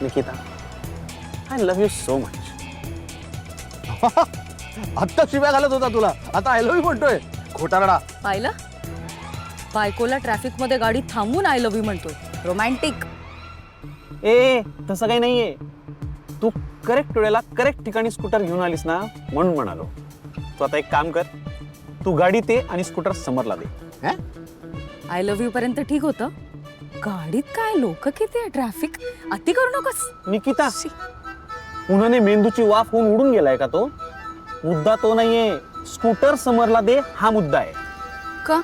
Nikita, I love you so much. आत्ता शिव्या घालत होता तुला, आता आय लव्ह यू म्हणतोय. खोटारडा. पाहिलं, बायकोला ट्रॅफिक मध्ये गाडी थांबून आय लव्ह यू म्हणतोय. रोमॅन्टिक. ए तसं काही नाहीये. तू करेक्ट वेळेला करेक्ट ठिकाणी स्कूटर घेऊन आलीस ना, म्हणून म्हणालो. तू आता एक काम कर, तू गाडी ते आणि स्कूटर समरला दे. आय लव्ह यू पर्यंत ठीक होतं. गाडीत काय लोक किती आहे, ट्रॅफिक. अति करू नकोस निकिता, उन्हाने मेंदूची वाफ होऊन उडून गेलाय का तो? मुद्दा तो नाहीये, स्कूटर समरला दे हा मुद्दा आहे. का?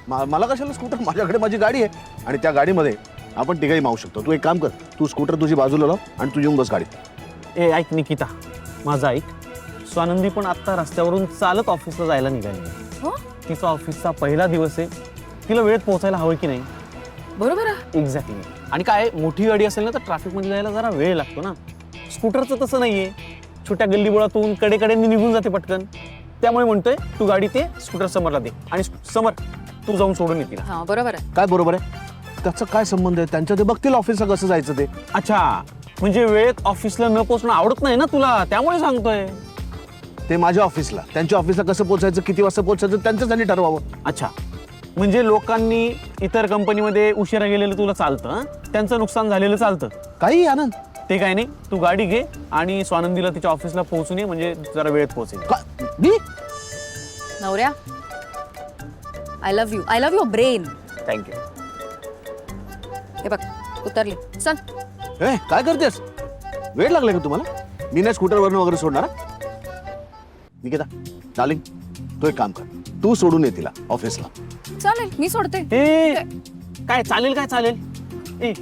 मला कशाला स्कूटर? माझ्याकडे माझी गाडी आहे आणि त्या गाडीमध्ये आपण तिघही मावू शकतो. तू एक काम कर, तू स्कूटर तुझी बाजूला लाव आणि तू येऊन बस गाडीत. ए ऐक निकिता, माझं ऐक. स्वानंदी पण आता रस्त्यावरून चालत ऑफिसला जायला निघाली. हो, तिचा ऑफिसचा पहिला दिवस आहे. तिला वेळेत पोहोचायला हवं की नाही? बरोबर आहे. एक्झॅक्टली. आणि काय, मोठी गाडी असेल ना तर ट्रॅफिक मध्ये जायला जरा वेळ लागतो ना. स्कूटरचं तसं नाहीये, छोट्या गल्लीबोळातून कडेकडेने निघून जाते पटकन. त्यामुळे म्हणतोय तू गाडी ते स्कूटर समरला दे आणि समर तू जाऊन सोडून येतील. हा बरोबर आहे. काय बरोबर आहे? त्याचा काय संबंध आहे? त्यांच्या ते बघतील ऑफिसला कसं जायचं ते. अच्छा, म्हणजे वेळेत ऑफिसला न पोहोचणं आवडत नाही ना तुला, त्यामुळे सांगतोय. ते माझ्या ऑफिसला, त्यांच्या ऑफिसला कसं पोहोचायचं, किती वाजता पोहोचायचं त्यांच्यासाठी ठरवावं. अच्छा, म्हणजे लोकांनी इतर कंपनीमध्ये उशिरा गेलेलं तुला चालतं, हं? त्यांचं नुकसान झालेलं चालतं. काही आनंद ते काय नाही, तू गाडी घे आणि स्वानंदीला तिच्या ऑफिसला पोहोचून ये, म्हणजे जरा वेळेत पोहोचेल. मी नवऱ्या, I love you brain. Thank you. हे बघ, उतरली. चल. काय करतेस? वेळ लागलाय का तुम्हाला? मी नाही स्कूटरवरून वगैरे सोडणार. निकिता डार्लिंग, तू एक काम कर, तू सोडून ये तिला ऑफिसला. चालेल, मी सोडते. ए काय चालेल, काय चालेल? ए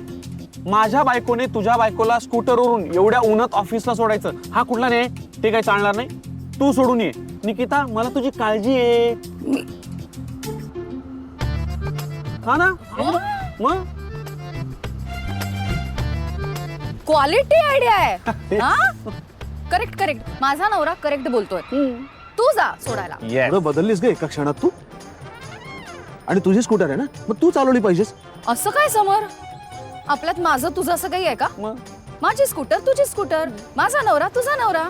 माझ्या बायकोने तुझ्या बायकोला स्कूटरवरून एवढ्या उन्हात ऑफिसला सोडायचं हा कुठला नाही? ते काही चालणार नाही. तू सोडून ये. निकिता, मला तुझी काळजी आहे. हा ना? मग क्वालिटी आयडिया आहे. हा, करेक्ट करेक्ट. माझा नवरा करेक्ट बोलतोय. तू जा सोडायला. एवढं बदललीस गे एका क्षणात तू. आणि तुझी स्कूटर आहे ना, मग तू चालवली पाहिजेस. असं काय समर? आपल्यात माझं तुझं असं काही आहे का? मग माझी स्कूटर तुझी स्कूटर, माझा नवरा तुझा नवरा.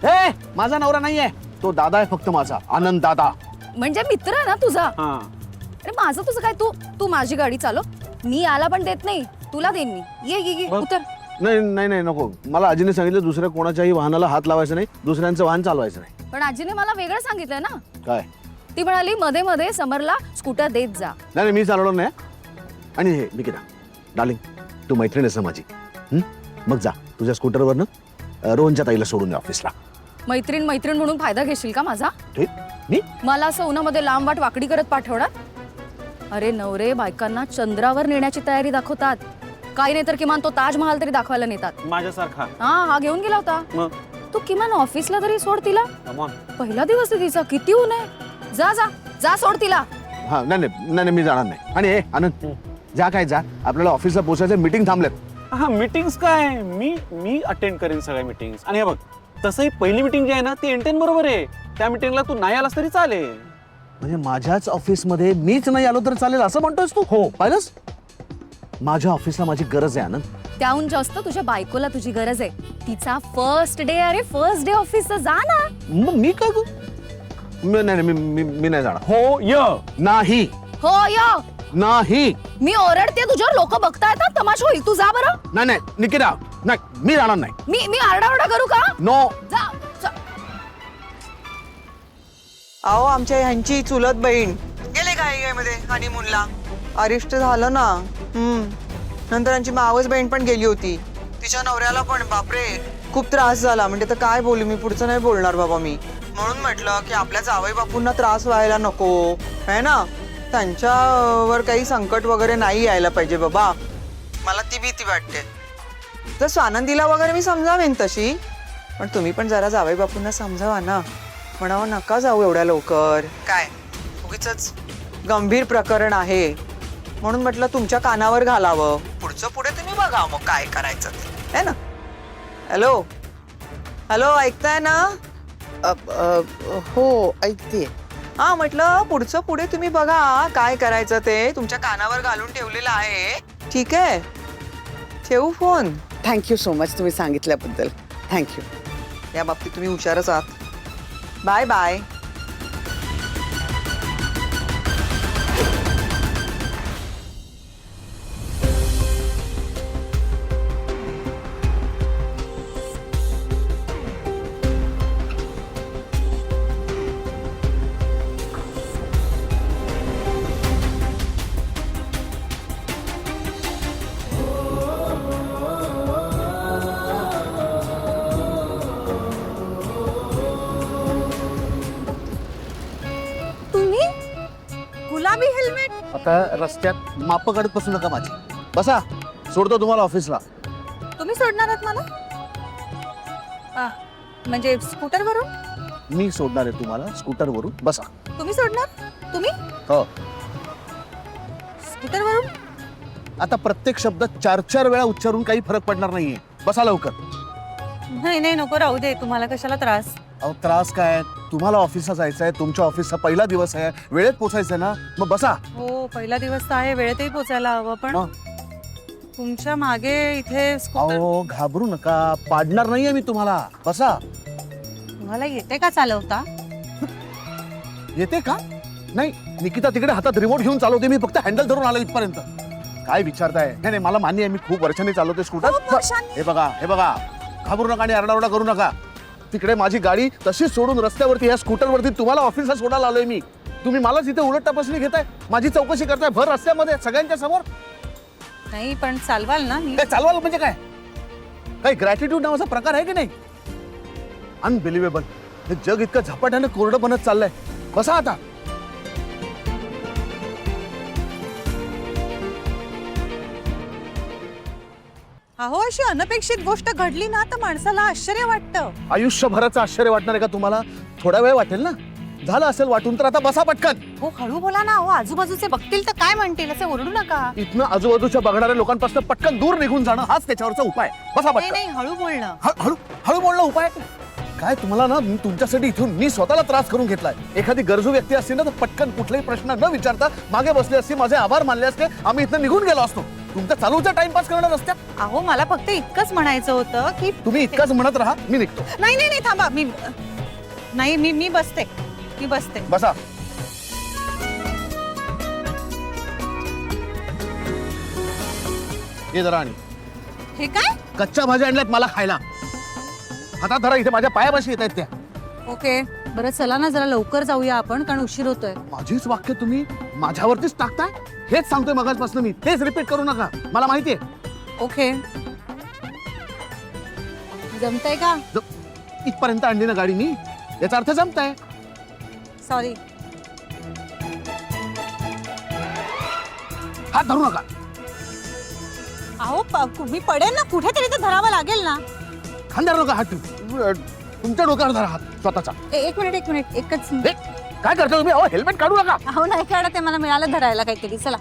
ए माझा नवरा नाहीये तो, दादा आहे फक्त माझा, आनंद दादा. म्हणजे मित्र आहे ना तुझा. हा, अरे माझं तुझं काय? तू माझी गाडी चालव. मी याला पण देत नाही, तुला देईन मी. ये बघ. उतर. नाही नाही नाही नको. मला आजीने सांगितलं दुसऱ्या कोणाच्याही वाहनाला हात लावायचा नाही, दुसऱ्यांचं वाहन चालवायचं नाही. पण आजीने मला वेगळं सांगितलंय ना. काय? ती म्हणाली मध्ये मध्ये समरला स्कूटर देत जा. नाही मी चालवलं नाही. आणि हे निकिता डार्लिंग, तू मैत्रीण आहेस ना माझी. मग जा तुझ्या स्कूटरवरनं रोहनच्या ताईला सोडून दे ऑफिसला. मैत्रीण मैत्रीण म्हणून फायदा घेशील का माझा? मी मला असं उन्हामध्ये लांब वाट वाकडी करत पाठवणार? अरे नवरे बायकांना चंद्रावर नेण्याची तयारी दाखवतात. काही नाही तर किमान तो ताजमहाल तरी दाखवायला नेतात. माझ्यासारखा. हा घेऊन गेला होता. मग तू किमान ऑफिसला तरी सोड तिला. come on. पहिला दिवस आहे तिचा, किती ऊन आहे. जा जा जा सोड तिला. हा नाही मी जाणार नाही. आणि हे आनंद जा, काय जा, आपल्याला ऑफिसला पोहोचायचं, मीटिंग थांबलेत. हा मीटिंग्स काय, मी अटेंड करेन सगळ्या मीटिंग्स. आणि हे बघ, तसंही पहिली मीटिंग जी आहे ना ती एंटेन बरोबर आहे. त्या मीटिंगला तू नाही आलास तरी चालेल. म्हणजे माझ्याच ऑफिसमध्ये मीच नाही आलो तर चालेल असं म्हणतोयस तू? हो पाहिलंस, माझ्या ऑफिसला माझी गरज आहे आनंद. त्याहून जास्त तुझ्या बायकोला तुझी गरज आहे. तिचा फर्स्ट डे. अरे फर्स्ट डे ऑफिसचा, जा ना. मग मी काय करू? मी नाही जाणार. हो नाही हो य नाही. मी ओरडते तुझ्यावर, लोक बघतायत ना, तमाशा होईल. तू जा बरं. नाही निकिता, नाही मी जाणार नाही. मी आरडाओरडा करू का? नो. जा जा. अहो आमच्या ह्यांची चुलत बहीण गेले मध्ये हनीमूनला. अरिष्ट झालं ना. नंतर यांची मावस बहीण पण गेली होती. तिच्या नवऱ्याला पण बापरे खूप त्रास झाला. म्हणजे तर काय बोलू मी, पुढचं नाही बोलणार बाबा मी. म्हणून म्हटलं की आपल्या जावई बापूंना त्रास व्हायला नको है ना, त्यांच्यावर काही संकट वगैरे नाही यायला पाहिजे बाबा. मला ती भीती वाटते. तर स्वानंदीला वगैरे मी समजावेन तशी, पण तुम्ही पण जरा जावई बापूंना समजावा ना. म्हणावं नका जाऊ एवढ्या लवकर, काय उगीचच गंभीर प्रकरण आहे म्हणून म्हटलं तुमच्या कानावर घालावं. पुढचं पुढे तुम्ही बघा मग काय करायचं ते, है ना. हॅलो हॅलो, ऐकताय ना? हो ऐकते. हा म्हटलं पुढचं पुढे तुम्ही बघा काय करायचं ते, तुमच्या कानावर घालून ठेवलेलं आहे. ठीक आहे, ठेवू फोन. थँक्यू सो मच तुम्ही सांगितल्याबद्दल. थँक्यू. या बाबतीत तुम्ही हुशारच आहात. Bye bye. तुम्ही गुलाबी हेल्मेट. आता रस्त्यात माप काढत बसू नका माझी. बसा, सोडतो तुम्हाला ऑफिसला. तुम्ही सोडणार आहात मला? म्हणजे स्कूटरवरून? मी सोडणार आहे तुम्हाला स्कूटरवरून. बसा. तुम्ही सोडणार? तुम्ही हो. स्कूटरवरून? आता प्रत्येक शब्द 4-4 वेळा उच्चारून काही फरक पडणार नाहीये. बसा लवकर. नाही नाही नको, राहू दे. तुम्हाला कशाला त्रास? अहो त्रास काय, तुम्हाला ऑफिसला जायचं आहे, तुमच्या ऑफिसचा पहिला दिवस आहे, वेळेत पोचायचंय ना, मग बसा. हो पहिला दिवस तर आहे, वेळेतही पोचायला हवं, पण मग? तुमच्या मागे इथे स्कूटर. अहो घाबरू नका, पाडणार नाहीये मी तुम्हाला. बसा. तुम्हाला येते का चालवता? येते का? नाही, निकिता तिकडे हातात रिमोट घेऊन चालवते, मी फक्त हँडल धरून आलो इथपर्यंत. काय विचारताय? नाही नाही, मला मान्य आहे, मी खूप वर्षांनी चालवते स्कूटर. हे बघा, हे बघा, घाबरू नका आणि आरडाओरडा करू नका. तिकडे माझी गाडी तशीच सोडून रस्त्यावरती या स्कूटरवरती तुम्हाला ऑफिसला सोडायला आलोय मी. तुम्ही मलाच इथे उलट तपासणी घेताय, माझी चौकशी करताय भर रस्त्यामध्ये सगळ्यांच्या समोर. नाही पण चालवाल ना? मी काय चालवाल म्हणजे काय? काही ग्रॅटिट्यूड नावाचा प्रकार आहे की नाही? अनबिलिव्हेबल. हे जग इतकं झपाट्याने कोरडं बनत चाललंय. बसा आता. अहो अशी अनपेक्षित गोष्ट घडली ना तर माणसाला आश्चर्य वाटतं. आयुष्यभराचं आश्चर्य वाटणार आहे का तुम्हाला? थोडा वेळ वाटेल ना. झालं असेल वाटून तर आता बसा पटकन. हो हळू बोला ना. हो आजूबाजूचे बघतील तर काय म्हणतील, असे ओरडू नका. इथनं आजूबाजूच्या बघणाऱ्या लोकांपासून पटकन दूर निघून जाणं हाच त्याच्यावरचा उपाय. बसा नाही पटकन. नाही हळू बोलणं. हळू हळू बोलणं उपाय काय? तुम्हाला ना मी तुमच्यासाठी इथून मी स्वतःला त्रास करून घेतलाय. एखादी गरजू व्यक्ती असती ना तर पटकन कुठलाही प्रश्न न विचारता मागे बसली असती, माझे आभार मानले असते, आम्ही इथनं निघून गेलो असतो. तुमचा चालूचा टाइमपास करणं रस्त्यात. अहो मला फक्त इतकंच म्हणायचं होतं की तुम्ही इतकंच म्हणत राहा, मी निघतो. नाही नाही नाही थांबा. मी बसते. मी बसते. बसा. हे जरा आणि हे काय? कच्च्या भाज्या आणल्यात मला खायला. हातात धरा, इथे माझ्या पायापाशी येत आहेत त्या. ओके बरं चला ना, जरा लवकर जाऊया आपण, कारण उशीर होतोय. माझीच वाक्य तुम्ही माझ्यावरतीच टाकताय. हेच सांगतोय मगाचपासून मी, तेच रिपीट करू नका. मला माहितीये. ओके जमतंय का? इथपर्यंत आणली ना गाडी मी, याचा अर्थ जमताय. सॉरी. हात धरू नका. अहो मी पडेल ना, कुठेतरी तर धरावं लागेल ना. खांद्यावर नका हात. तुमच्या डोक्यावर धरा हात स्वतःचा. एक मिनिट एकच. काय करता तुम्ही? अहो हेल्मेट काढू नका. अहो नाही काढत, मला मिळालं धरायला काहीतरी. चला